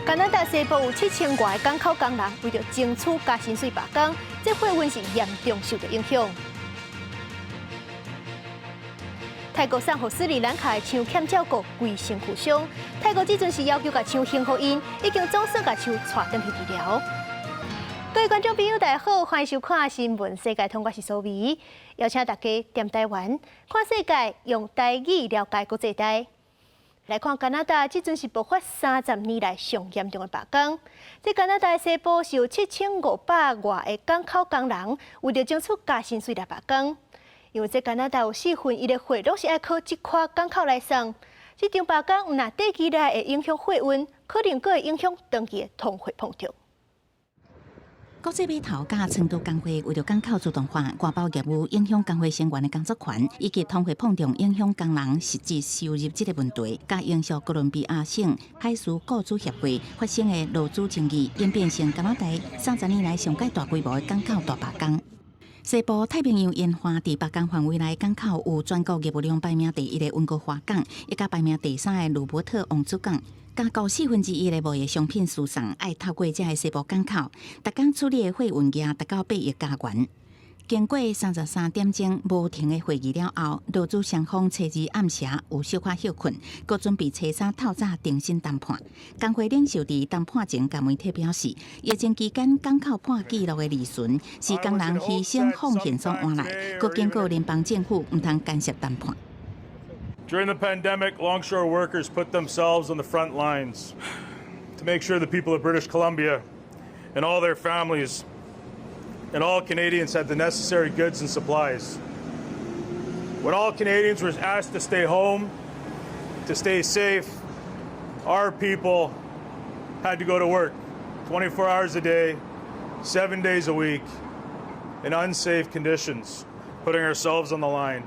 加拿大西部有7000多个港口工人为着争取加薪水罢工，这货运是严重受到影响。泰国送予斯里兰卡的枪欠照顾，规身负伤。泰国这阵是要求甲枪还予因，已经总算甲枪带转去治疗。各位观众朋友，大家好，欢迎收看《新闻世界通》，我是苏眉，邀请大家踮台湾看世界，用台语了解国际台。来看加拿大，这阵是爆发30年来上严重的罢工。在加拿大西部是有7500外的港口工人，为着争取加薪水来罢工。因为在加拿大有1/4的货拢是爱靠这块港口来送。这场罢工毋但短期内会影响货运，可能阁会影响长期的通货膨胀。国际码头甲成都工会为了港口自动化、外包业务影响工会成员的工作权，以及通货膨胀影响工人实际收入这个问题，甲英属哥伦比亚省海事雇主协会发生的劳资争议，演变成加拿大30年来上届大规模的港口大罢工。西部太平洋沿岸伫罢工范围内港口有全国业务量排名第1的温哥华港，以及排名第3的卢伯特王子港。加高1/4的贸易商品输送，爱透过这个西部港口，逐工处理的货运价达到8亿加元。经过33点钟无停的会议了后，劳资双方初日暗时有小可休困，搁准备初三透早重新谈判。工会领袖伫谈判前甲媒体表示，疫情期间港口破纪录的利润是工人牺牲奉献所换来，搁经过联邦政府毋通干涉谈判。During the pandemic, longshore workers put themselves on the front lines to make sure the people of British Columbia and all their families and all Canadians had the necessary goods and supplies. When all Canadians were asked to stay home, to stay safe, our people had to go to work 24 hours a day, 7 days a week, in unsafe conditions, putting ourselves on the line.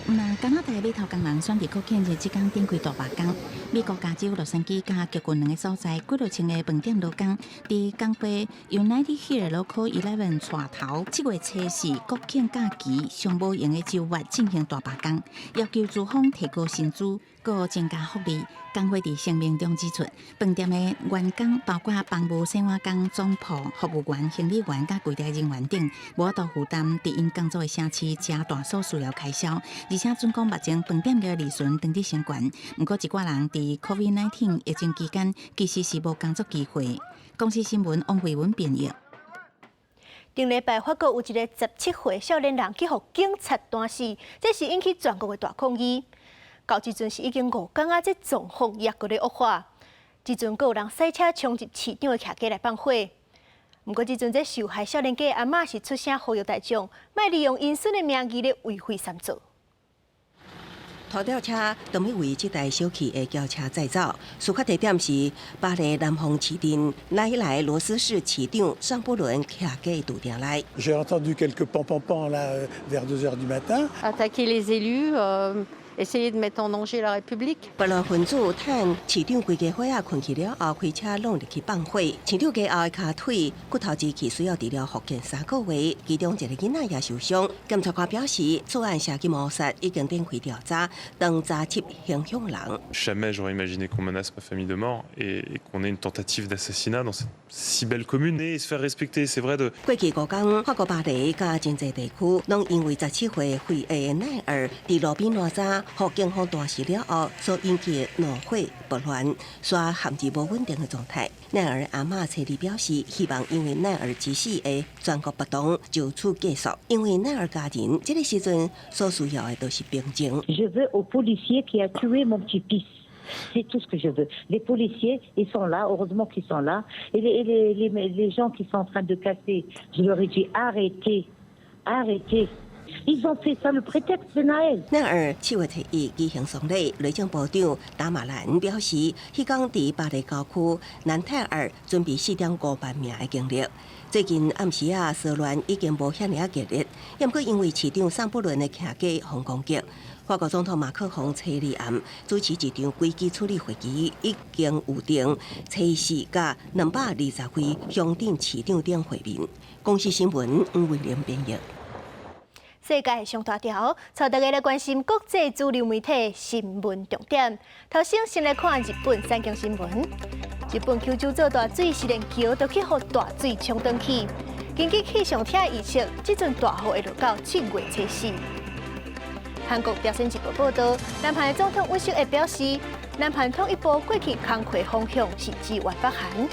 那加拿大码头工人选择国庆日即天展开大罢工。美国加州洛杉矶加吉郡两个所在，几落千个饭店劳工，伫工会 United Here Local 11带头，7月初4国庆假期上无营的周末进行大罢工，要求资方提高薪资，搁增加福利。工会伫声明中指出，饭店的员工包括房务、洗碗工、总铺、服务员、行李员、甲柜台人员等，无法度负担伫因工作的城市加大所需要开销，而且准讲目前饭店的利润当地升悬。不过，一寡人伫 COVID-19 疫情期间其实是无工作机会。公司新闻王慧文编译。顶礼拜，法国有一个17岁少年人去互警察弹死，这是引起全国的大抗议。到即阵是已经5天啊，这状况也搁咧恶化。即阵阁有人赛车冲入市场的徛街来放火。不过即阵这受害少年家阿嬷是出声呼吁大众，莫利用因孙的名义咧为非三做。拖吊车当要为这台小气的轿车载走，事发地点是巴黎南方市镇来罗斯市市场尚布伦徛街赌店内。J'ai entendu quelques pan là vers 2 heures du matin. Attaquer les élus, essayer de mettre en danger la République. 不乱分子趁市场规家伙仔困去了后，开车弄入去放火。市场街后的骹腿、骨头支气需要治疗复健3个月，其中一个囡仔也受伤。检察官表示，此案涉及谋杀，已经展开调查，当查缉行凶人。Jamais j'aurais imaginé qu'on menace ma famille de mort et qu'on ait une tentative d'assassinat dans cette si belle commune et se faire respecter, c'est vrai de. 过去5天，法国巴黎甲真济地区，拢因为17岁肺癌的奈儿伫路边乱砸。互警方断死了后，所引起的怒火不乱，煞陷入无稳定的状态。奈儿阿嬷初日表示，希望因为奈儿之死的全国暴动就此结束，因为奈儿家人这个时阵所需要的都是平静。Je veux aux policiers qui a tué mon petit-fils. C'est tout ce que je veux. Les policiers, ils sont là, heureusement qu'ils sont là. Et les gens qui sont en train de casser, je leur ai dit arrêtez, arrêtez.Ils ont fait ça le prétexte de Noël. 奈儿7月初1举行丧礼，内政部长达马兰表示，迄天伫巴黎郊区南泰尔准备4.5万名的警力。最近暗时骚乱已经无遐尔激烈，也毋过因为市长桑布伦的徛街防攻击。法国总统马克宏初日暗主持一场危机处理会议，已经预定初4甲220位乡镇市长等会面。公司新闻吴伟廉编译。世界上大条，带大家来关心国际主流媒体新闻重点。头先来看日本产经新闻。日本求救做大水是连桥都去互大水冲登去。根据气象厅预测，这阵大雨会落到7月初4。韩国朝鲜日报报道，南韩总统尹锡悦表示，南韩统一部过去空袭方向是支援北韩。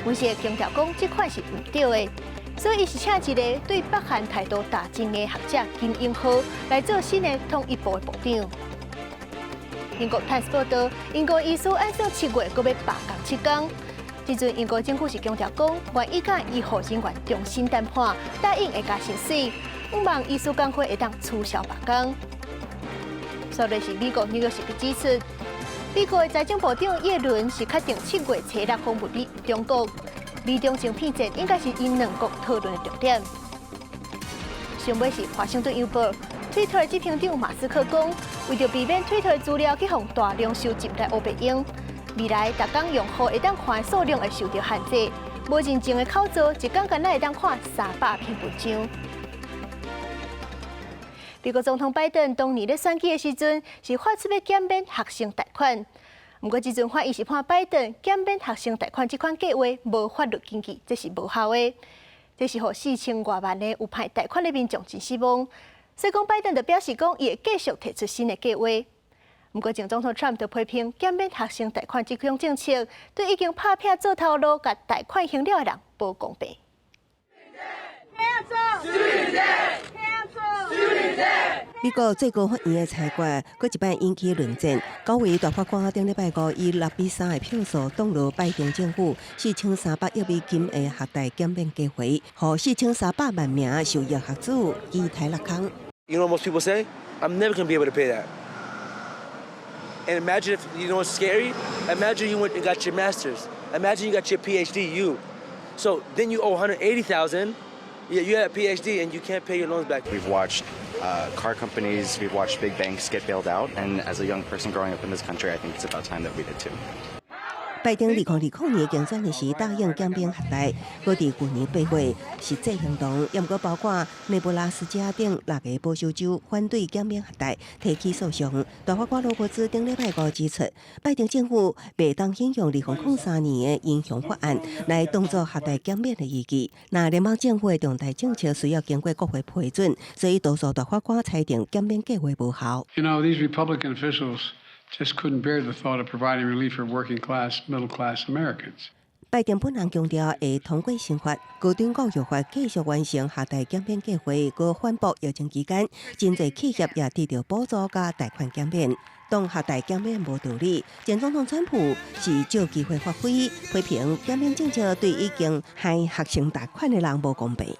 尹锡悦强调讲，这款是唔对的，所以伊是请一个对北韩态度大正的学者金英浩来做新的统一部的部长。英国《Times》报道，英国医师按照7月搁要罢工7天。这阵英国政府是强调讲，愿意甲医护人员重新谈判，答应会加薪水，希望医师工会会当取消罢工。所以是美国《纽约时报》指出，美国的财政部长耶伦是确定7月初6访问中国，美中芯片战应该是因两国讨论的重点。上尾是华盛顿邮报。Twitter 执行长马斯克讲，为着避免 Twitter 资料去互大量收集来乌白用，未来逐天用户会当看数量会受到限制，无认证的口罩一天敢若会当看300篇文章。美国总统拜登当年咧选举的时阵，是发出要减免学生贷款，不过这阵法院是判拜登减免学生贷款这款计划无法律根据，这是无效的，这是互4000多万的有派贷款的民众真失望。所以讲，拜登就表示讲，伊会继续提出新的计划。不过，前总统 Trump 就批评减免学生贷款这项政策，对已经拍拼做头路、甲贷款还了的人不公平。美国最高法院的裁决，搁一摆引起论战。9位大法官顶礼拜五以6-3的票数挡落拜登政府4300亿美金的学贷减免计划，互4300万名受益学子期待落空。You know what most people say? I'm never going to be able to pay that. And imagine if, you know what's scary? Imagine you went and got your master's. Imagine you got your PhD, So then you owe $180,000. You have a PhD and you can't pay your loans back. We've watched car companies, we've watched big banks get bailed out. And as a young person growing up in this country, I think it's about time that we did too. 拜登2020年竞选时答应减免学贷，搁伫去年8月实际行动，也毋过包括内布拉斯加等6个保守州反对减免学贷，提起诉讼。大法官罗伯兹顶礼拜五指出，拜登政府袂当引用2003年的影响法案来当作学贷减免的依据。那联邦政府的重大政策需要经过国会批准，所以多数大法官裁定减免计划无效。You know, these Republican officials just couldn't bear the thought of providing relief for working class, middle class Americans. 拜登本人强调会通过新法、高等教育法继续完成学贷减免计划，搁反驳疫情期间真侪企业也得到补助甲贷款减免。当学贷减免无道理，前总统川普是借机会发挥，批评减免政策对已经还学生贷款的人无公平。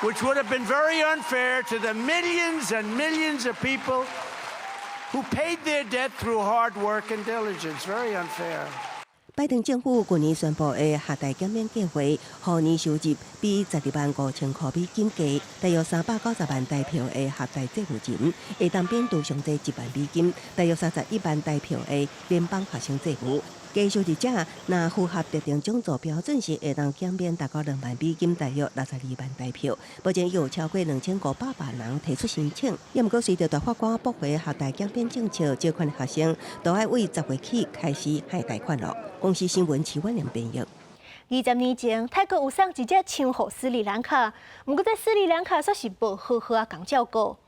Which would have been very unfair to the millions and millions of people who paid their debt through hard work and diligence. Very unfair. 拜登政府去年宣布的学贷减免计划，去年收入比125000块美金加，大约390万台票的学贷债务金，会当变度上济1万美金，大约31万台票的联邦学生债务。加收入者若符合特定奖助标准时，会当减免达到2万美金，大约62万台票。目前有超过2500万人提出申请。也毋过随着大法官驳回学贷减免政策，借款的学生都要为10月起开始还贷款了。公司新闻齐婉良编译。20年前，泰国有送一只枪给斯里兰卡，不过在斯里兰卡煞是无好好啊讲照顾。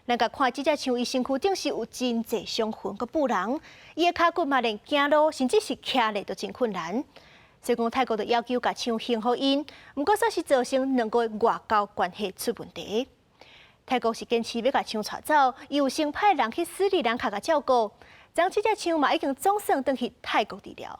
咱甲看这只枪，伊身躯顶是有真侪伤痕，佮不人，伊的脚骨嘛连行路，甚至是徛咧都真困难。所以讲泰国就要求甲枪还给因，不过煞是造成2个月外交关系出问题。泰国是坚持要甲枪带走，伊有先派人去斯里兰卡甲照顾，将这只枪嘛已经总算转去泰国治疗。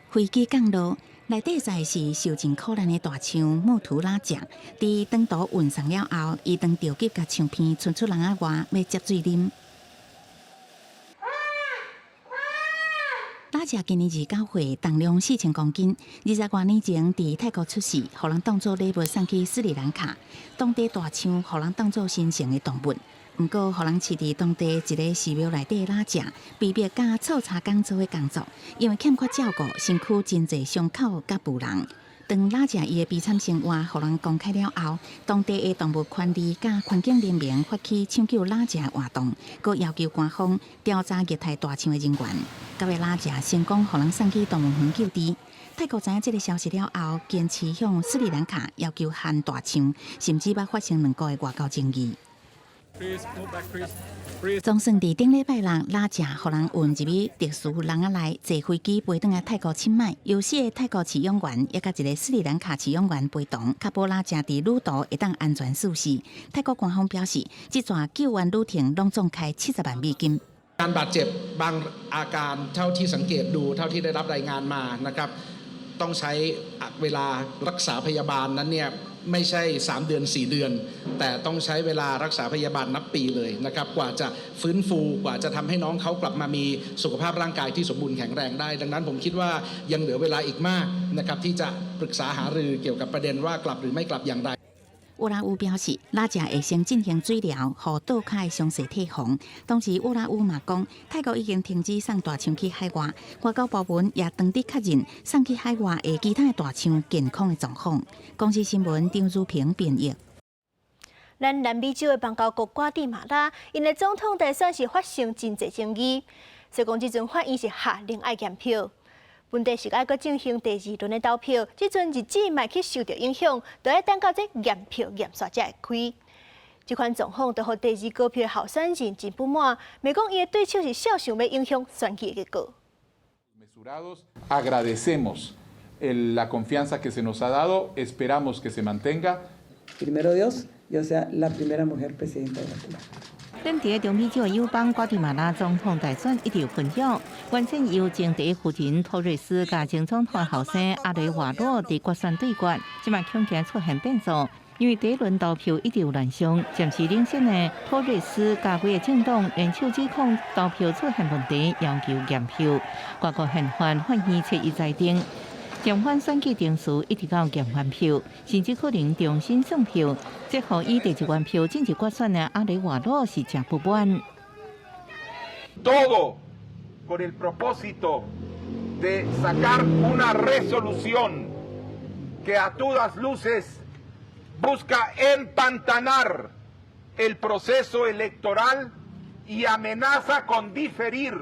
飞机降落。内底载是受尽苦难的大象木图拉酱，伫长途运送了后，伊当着急甲枪片冲出人仔外，要接水啉。拉酱今年29岁，重量4000公斤，20多年前伫泰国出世，互人当作礼物送去斯里兰卡。当地大象互人当作神圣的动物。不过，互人饲伫当地一个寺庙内底拉食，被迫甲臭茶工做的工作，因为欠缺照顾，身躯真侪伤口甲腐烂。当拉贾伊的悲惨生活互人公开了后，当地的动物权利甲环境联盟发起抢救拉贾活动，佮要求官方调查虐待大象的人员。到尾拉贾成功互人送去动物园救治。泰国知影这个消息了后，坚持向斯里兰卡要求限大象，甚至捌发生2个月外交争议。总算伫顶礼拜六，拉贾互人运入去特殊笼仔内，坐飞机飞转来泰国清迈，由4个泰国饲养员，也甲1个斯里兰卡饲养员陪同，确保拉贾伫旅途会当安全舒适。泰国官方表示，这段救援旅程拢总开70万美金。การบาดเจ็บบางอาการเท่าที่สังเกตดูเท่าที่ได้รับรายงานมานะครับต้องใช้เวลารักษาพยาบาลนั้นเนี่ยไม่ใช่3 เดือน 4 เดือนแต่ต้องใช้เวลารักษาพยาบาลนับปีเลยนะครับกว่าจะฟื้นฟูกว่าจะทำให้น้องเขากลับมามีสุขภาพร่างกายที่สมบูรณ์แข็งแรงได้ดังนั้นผมคิดว่ายังเหลือเวลาอีกมากนะครับที่จะปรึกษาหารือเกี่ยวกับประเด็นว่ากลับหรือไม่กลับอย่างไร乌拉乌表示，拉贾会先进行水疗，互倒脚的伤势退防。当时乌拉乌嘛讲，泰国已经停止送大象去海外，外交部门也当地确认送去海外的其他的大象健康的状况。公司新闻张如平编译。咱南美洲的邦交国瓜地马拉，因的总统大选是发生真侪争议，所以讲这阵法院是下令爱验票。问题是爱搁进行第2轮的投票，即阵日子卖去受到影响，就要等到这验票验刷才会开。这款状况就互第2高票的候选人真不满，咪讲伊的对手是少想要影响选举的结果。Agradecemos la confianza que se nos ha dado, esperamos que se mantenga. Primero Dios, yo sea la primera mujer presidenta de Guatemala. 咱伫中美洲友邦瓜地马拉总统大选一直分享，原先由前第一夫人托瑞斯甲前总统后生阿雷瓦洛伫决选对决，即卖恐惊出现变数，因为第1轮投票一直有乱象，暂时领先的托瑞斯甲几个政党联手指控投票出现问题，要求验票。外国宪法法院7日裁定。检方选举定时一直到验完票，甚至可能重新算票，这互以第1轮票晋级决选的阿雷瓦洛是真不满。Todo con el propósito de sacar una resolución que a todas luces busca empantanar el proceso electoral y amenaza con diferir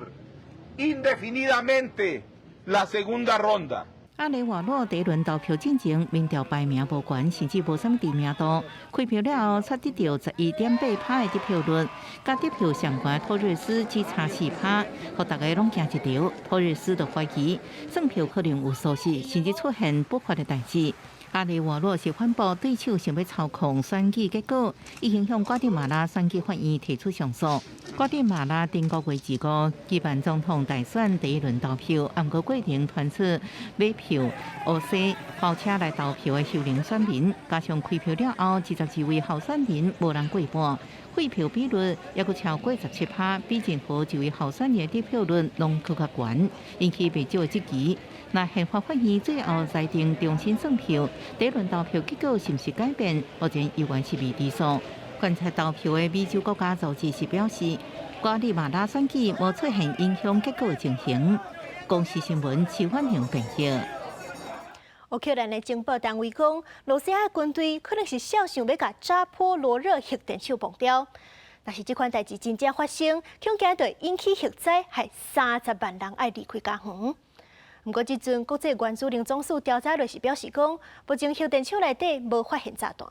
indefinidamente la segunda ronda. 阿雷瓦洛第1轮投票进前，民调排名无悬，甚至无什么知名度。开票了后，才得到11.8%的得票率，甲得票上悬托瑞斯只差4%，互大家拢惊一跳。托瑞斯就怀疑算票可能有疏失，甚至出现不法的代志。阿雷瓦洛是反驳对手想要操控选举结果，已经向瓜地马拉选举法院提出上诉。瓜地马拉顶个月25举办总统大选第1轮投票，暗过过程传出买票、乌西、包车来投票的受龄选民，加上开票了后，22位候选人无人过半，废票比率也阁超过17%，比任何一位候选人的得票率拢更加悬，引起不少的质疑。那宪法法院最后裁定重新算票，第1轮投票结果是毋是改变，目前依然是未知数。观察投票的美洲国家组织是表示，瓜地马拉选举无出现影响结果的情形。公司新闻徐焕荣编辑。乌克兰的情报单位讲，罗西亚军队可能是小想要甲扎波罗热核电厂崩掉。但是这款代志真正发生，恐惊会引起核灾，害30万人爱离开家园。不过，这阵国际原子能总署调查就是表示讲，目前核电厂内底无发现炸弹。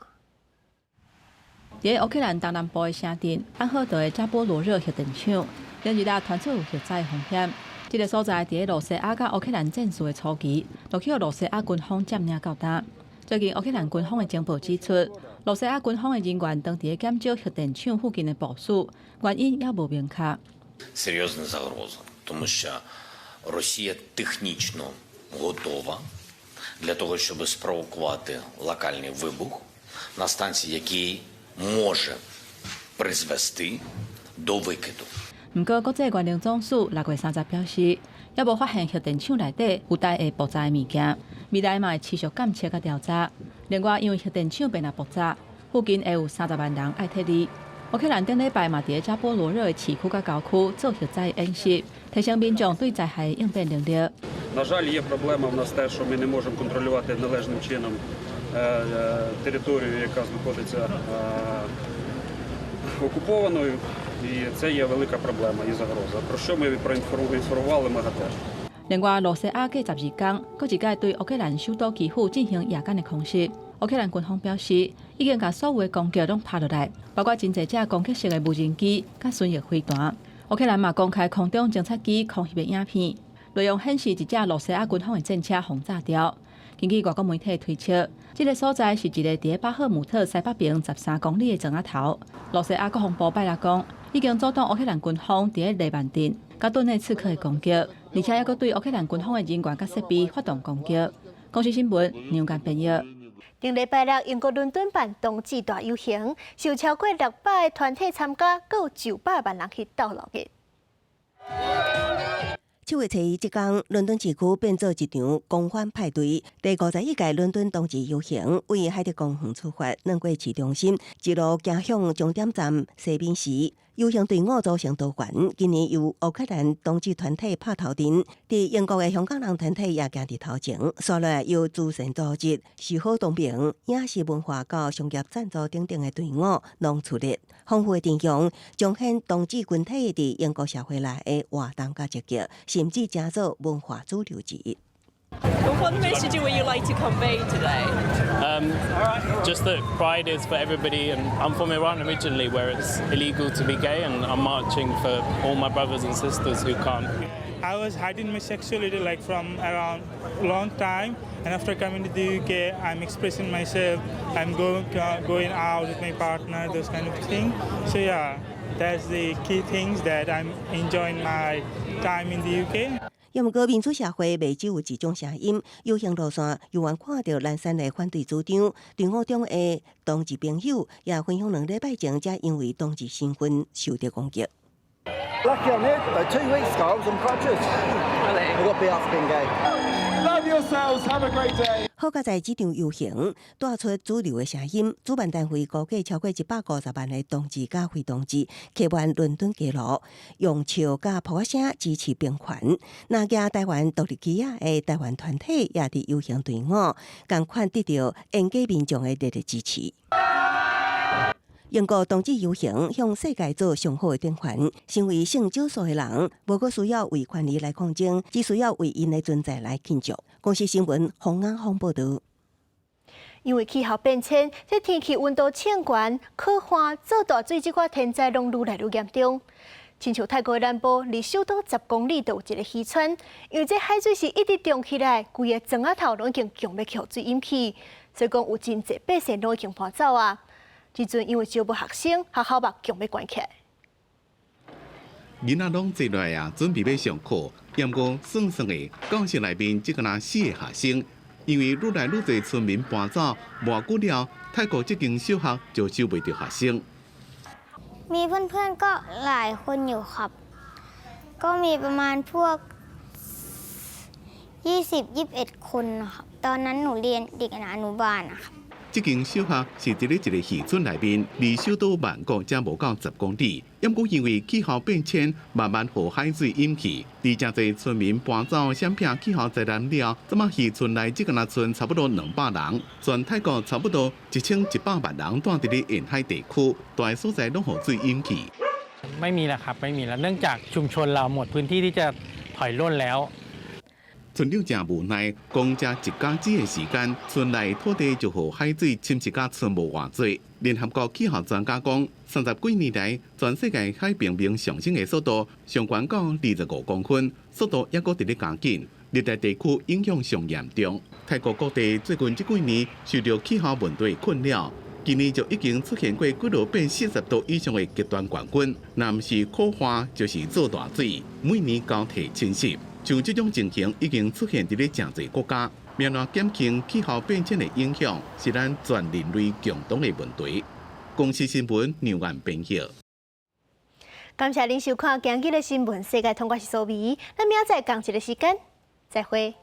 在乌克兰东南部的城镇安赫德的扎波罗热核电厂，连日来传出有核灾风险。这个所在伫罗西亚甲乌克兰战事的初期，就去罗西亚军方占领到达。最近乌克兰军方的情报指出，罗西亚军方的人员当地减少核电厂附近的部署，原因也无明确。Серйозна загроза, тому що Росія технічно готова для того, щоб спровокувати локальний вибух на станції, який може призвести до викиду. 不过，国际原能总署6月30日表示，也无发现核电厂内底有带会爆炸的物件，未来嘛会持续监测甲调查。另外，因为核电厂被若爆炸，附近会有30万人爱撤离。乌克兰顶礼拜嘛伫扎波罗热的市区甲郊区做核灾演习，提升民众对灾害应变能力。На жаль, є проблема в нас те, що ми не можемо контролювати належним чином територію, яка знаходиться окупованою, і це є велика проблема і загроза. Про що ми проінформували МАГАТЕ. 另外，羅西亞嘅12天，各一屆對烏克蘭首都基輔進行夜間嘅空襲。烏克蘭軍方表示，已經將所有嘅攻擊都拍落來，包括真濟隻攻擊式嘅無人機、甲巡弋飛彈。烏克蘭嘛公開空中偵察機空襲嘅影片，內容顯示一隻羅西亞軍方嘅戰車轟炸掉。根據外國媒體推測，這個所在是一個喺巴赫姆特西北邊13公里嘅鎮仔頭。羅西亞國防部拜來講，已經阻擋烏克蘭軍方喺黎曼甸、加頓嘅刺客嘅攻擊，而且還佫對烏克蘭軍方嘅人員甲設備發動攻擊。公視新聞牛眼編譯。頂禮拜六，英國倫敦辦冬至大遊行，受超過600個團體參加，還有900萬人去鬥落嘅。7月初即天，倫敦市區變做一場狂歡派對。第51屆倫敦冬至遊行為海德公園出發，兩過市中心，一路行向終點站西敏寺。遊行隊伍組成多元，今年由烏克蘭冬至團體拍頭陣，佇英國嘅香港人團體也行佇頭前。所來由慈善組織、時好東平、影視文化和商業贊助等等嘅隊伍攏出列，豐富嘅陣容彰顯冬至群體佇英國社會內嘅活動甲積極，甚至成做文化主流之一。What message would you like to convey today? Just that pride is for everybody, and I'm from Iran originally, where it's illegal to be gay, and I'm marching for all my brothers and sisters who can't. I was hiding my sexuality like from around a long time, and after coming to the UK, I'm expressing myself. I'm going out with my partner, those kind of things. So yeah, that's the key things that I'm enjoying my time in the UK. 要毋过民主社會未只有一種聲音，遊行路線有緣看到藍山的反對主張，隊伍中的同志朋友也分享2禮拜前才因為同志身份受到攻擊。Lucky I'm here. 2 weeks ago I was on crutches. I got beat up for being gay. Love yourselves. Have a great day. 好在在這場遊行帶出主流的聲音，主辦單位估計超過150萬的同志甲非同志，騎滿倫敦街路，用笑甲撲聲支持平權。那家台灣獨立旗仔的台灣團體也佇遊行隊伍，同款得到沿街民眾的熱烈支持。英國冬至遊行向世界做上好的典範，成為性少數的人，無過需要為權利來抗爭，只需要為因的存在來慶祝。公視新聞洪安峰報道。因為氣候變遷，即天氣溫度升懸、渴旱、造大水這款天災，攏愈來愈嚴重。親像泰國南部離首都10公里就有一個漁村，因為這海水是一直漲起來，規個莊仔頭攏已經強要扣水淹去，所以講有真濟百姓都已經搬走啊。即陣因為招無學生，學校嘛強要關起來。囡仔攏坐落來啊，準備要上課，不過算算的，教室內面只有4個學生，因為愈來愈多村民搬走，無久了，泰國這間小學就收袂到學生。มีเพื่อนๆก็หลายคนอยู่ครับก็มีประมาณพวก20-21 คนนะครับตอนนั้นหนูเรียนเด็กอนุบาลนะครับ這間小學是伫咧一個漁村內面，離首都曼谷才無到10公里。不過因為氣候變遷，慢慢被海水淹去，而真濟村民搬走，險避氣候災難了。這麼漁村內這個村差不多200人，全泰國差不多1100萬人住伫咧沿海地區，大所在攏被水淹去。ไม่มีแล้วครับไม่มีแล้วเนื่องจากชุมชนเราหมดพื้นที่ที่จะถอยร่นแล้ว。村長真無奈，講這1家子的時間，村內土地就被海水侵蝕甲村無偌濟。聯合國氣候專家講，30幾年來，全世界海平面上升的速度上懸到25公分，速度也閣佇咧加緊，熱帶地區影響上嚴重。泰國各地最近這幾年受到氣候問題困擾，今年就已經出現過幾落變40度以上的極端高溫，若唔是酷化，就是造大水，每年交替侵襲。像這種情形已經出現喺真濟國家，面臨減輕氣候變遷的影響，是咱全人類共同的問題。公視新聞牛眼編輯。感謝您收看今日的新聞，世界通關是蘇眉，咱明仔載同一個時間再會。